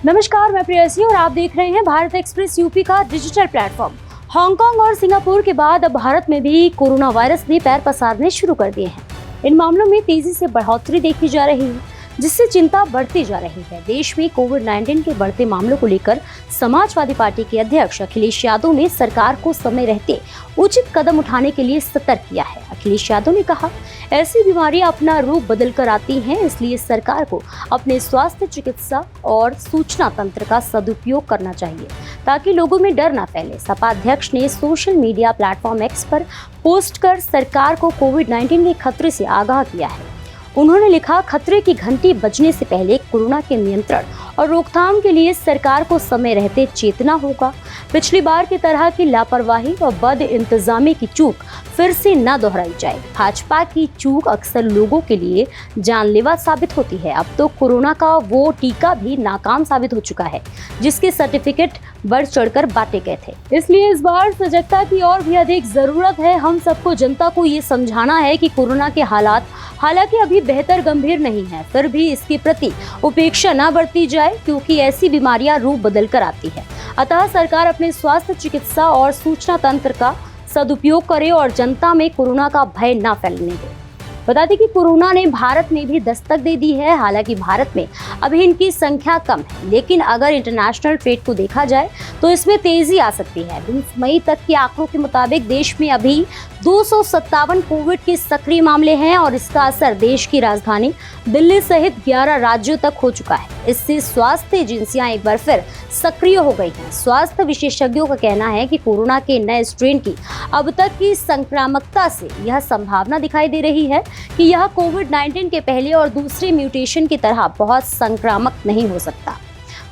नमस्कार, मैं प्रियसी और आप देख रहे हैं भारत एक्सप्रेस यूपी का डिजिटल प्लेटफॉर्म। हांगकांग और सिंगापुर के बाद अब भारत में भी कोरोना वायरस ने पैर पसारने शुरू कर दिए हैं। इन मामलों में तेजी से बढ़ोतरी देखी जा रही है, जिससे चिंता बढ़ती जा रही है। देश में कोविड-19 के बढ़ते मामलों को लेकर समाजवादी पार्टी के अध्यक्ष अखिलेश यादव ने सरकार को समय रहते उचित कदम उठाने के लिए सतर्क किया है। अखिलेश यादव ने कहा, ऐसी बीमारियां अपना रूप बदल कर आती हैं, इसलिए सरकार को अपने स्वास्थ्य, चिकित्सा और सूचना तंत्र का सदुपयोग करना चाहिए ताकि लोगों में डर न फैले। सपा अध्यक्ष ने सोशल मीडिया प्लेटफॉर्म एक्स पर पोस्ट कर सरकार को कोविड-19 के खतरे से आगाह किया है। उन्होंने लिखा, खतरे की घंटी बजने से पहले कोरोना के नियंत्रण और रोकथाम के लिए सरकार को समय रहते चेतना होगा। पिछली बार की तरह की लापरवाही और बद इंतजामी की चूक फिर से न दोहराई जाए। भाजपा की चूक अक्सर लोगों के लिए जानलेवा साबित होती है। अब तो कोरोना का वो टीका भी नाकाम साबित हो चुका है, जिसके सर्टिफिकेट बढ़ चढ़कर बांटे गए थे। इसलिए इस बार सजगता की और भी अधिक जरूरत है। हम सबको, जनता को ये समझाना है कि कोरोना के हालात हालांकि अभी बेहतर गंभीर नहीं है, फिर भी इसके प्रति उपेक्षा न बरती जाए, क्योंकि ऐसी बीमारियां रूप बदल कर आती है। अतः सरकार अपने स्वास्थ्य, चिकित्सा और सूचना तंत्र का सदुपयोग करे और जनता में कोरोना का भय न फैलने दे। बता दें कि कोरोना ने भारत में भी दस्तक दे दी है। हालांकि भारत में अभी इनकी संख्या कम है, लेकिन अगर इंटरनेशनल ट्रेड को देखा जाए तो इसमें तेजी आ सकती है। 20 मई तक के आंकड़ों के मुताबिक देश में अभी 257 कोविड के सक्रिय मामले हैं और इसका असर देश की राजधानी दिल्ली सहित 11 राज्यों तक हो चुका है। इससे स्वास्थ्य एजेंसियां एक बार फिर सक्रिय हो गई हैं। स्वास्थ्य विशेषज्ञों का कहना है कि कोरोना के नए स्ट्रेन की अब तक की संक्रामकता से यह संभावना दिखाई दे रही है कि यह कोविड-19 के पहले और दूसरे म्यूटेशन की तरह बहुत संक्रामक नहीं हो सकता।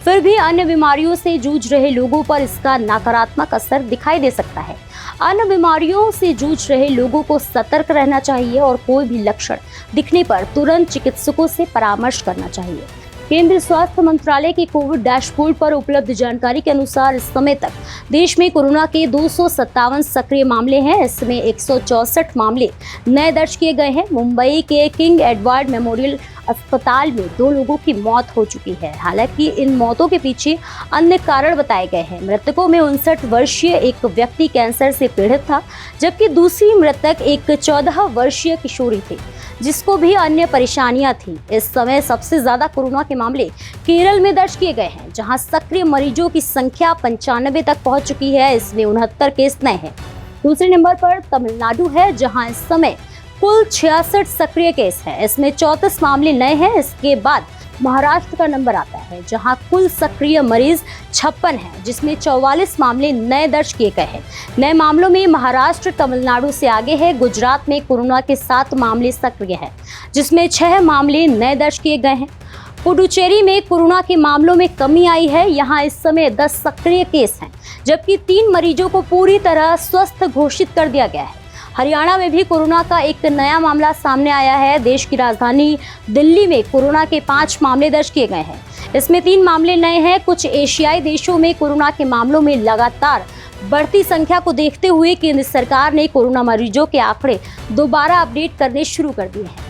फिर भी अन्य बीमारियों से जूझ रहे लोगों पर इसका नकारात्मक असर दिखाई दे सकता है। अन्य बीमारियों से जूझ रहे लोगों को सतर्क रहना चाहिए और कोई भी लक्षण दिखने पर तुरंत चिकित्सकों से परामर्श करना चाहिए। केंद्रीय स्वास्थ्य मंत्रालय के कोविड डैशबोर्ड पर उपलब्ध जानकारी के अनुसार इस समय तक देश में कोरोना के 257 सक्रिय मामले हैं। इसमें 164 मामले नए दर्ज किए गए हैं। मुंबई के किंग एडवर्ड मेमोरियल अस्पताल में 2 लोगों की मौत हो चुकी है। हालांकि इन मौतों के पीछे अन्य कारण बताए गए हैं। मृतकों में 59 वर्षीय एक व्यक्ति कैंसर से पीड़ित था, जबकि दूसरी मृतक एक 14 वर्षीय किशोरी थी, जिसको भी अन्य परेशानियां थी। इस समय सबसे ज्यादा कोरोना के मामले केरल में दर्ज किए गए हैं, जहां सक्रिय मरीजों की संख्या 95 तक पहुंच चुकी है। इसमें 69 केस नए हैं। दूसरे नंबर पर तमिलनाडु है, जहां इस समय कुल 66 सक्रिय केस हैं। इसमें 34 मामले नए हैं। इसके बाद महाराष्ट्र का नंबर आता है, जहां कुल सक्रिय मरीज 56 हैं, जिसमें 44 मामले नए दर्ज किए गए हैं। नए मामलों में महाराष्ट्र तमिलनाडु से आगे है। गुजरात में कोरोना के 7 मामले सक्रिय हैं, जिसमें 6 मामले नए दर्ज किए गए हैं। पुडुचेरी में कोरोना के मामलों में कमी आई है। यहाँ इस समय 10 सक्रिय केस हैं, जबकि 3 मरीजों को पूरी तरह स्वस्थ घोषित कर दिया गया है। हरियाणा में भी कोरोना का एक नया मामला सामने आया है। देश की राजधानी दिल्ली में कोरोना के 5 मामले दर्ज किए गए हैं। इसमें 3 मामले नए हैं। कुछ एशियाई देशों में कोरोना के मामलों में लगातार बढ़ती संख्या को देखते हुए केंद्र सरकार ने कोरोना मरीजों के आंकड़े दोबारा अपडेट करने शुरू कर दिए हैं।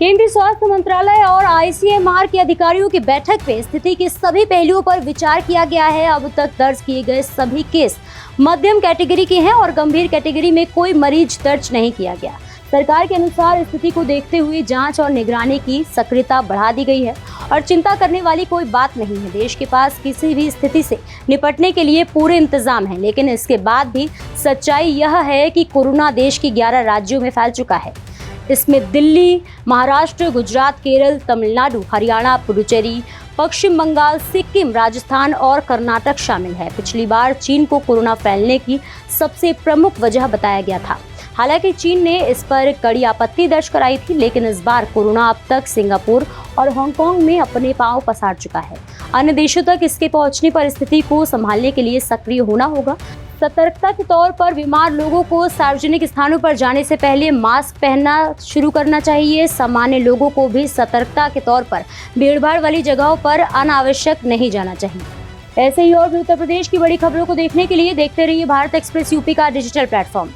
केंद्रीय स्वास्थ्य मंत्रालय और ICMR के अधिकारियों की बैठक में स्थिति के सभी पहलुओं पर विचार किया गया है। अब तक दर्ज किए गए सभी केस मध्यम कैटेगरी के हैं और गंभीर कैटेगरी में कोई मरीज दर्ज नहीं किया गया। सरकार के अनुसार स्थिति को देखते हुए जांच और निगरानी की सक्रियता बढ़ा दी गई है और चिंता करने वाली कोई बात नहीं है। देश के पास किसी भी स्थिति से निपटने के लिए पूरे इंतजाम हैं, लेकिन इसके बाद भी सच्चाई यह है कि कोरोना देश के 11 राज्यों में फैल चुका है। इसमें दिल्ली, महाराष्ट्र, गुजरात, केरल, तमिलनाडु, हरियाणा, पुडुचेरी, पश्चिम बंगाल, सिक्किम, राजस्थान और कर्नाटक शामिल है। पिछली बार चीन को कोरोना फैलने की सबसे प्रमुख वजह बताया गया था। हालांकि चीन ने इस पर कड़ी आपत्ति दर्ज कराई थी, लेकिन इस बार कोरोना अब तक सिंगापुर और हांगकांग में अपने पांव पसार चुका है। अन्य देशों तक इसके पहुंचने पर स्थिति को संभालने के लिए सक्रिय होना होगा। सतर्कता के तौर पर बीमार लोगों को सार्वजनिक स्थानों पर जाने से पहले मास्क पहनना शुरू करना चाहिए। सामान्य लोगों को भी सतर्कता के तौर पर भीड़भाड़ वाली जगहों पर अनावश्यक नहीं जाना चाहिए। ऐसे ही और भी उत्तर प्रदेश की बड़ी खबरों को देखने के लिए देखते रहिए भारत एक्सप्रेस यूपी का डिजिटल प्लेटफॉर्म।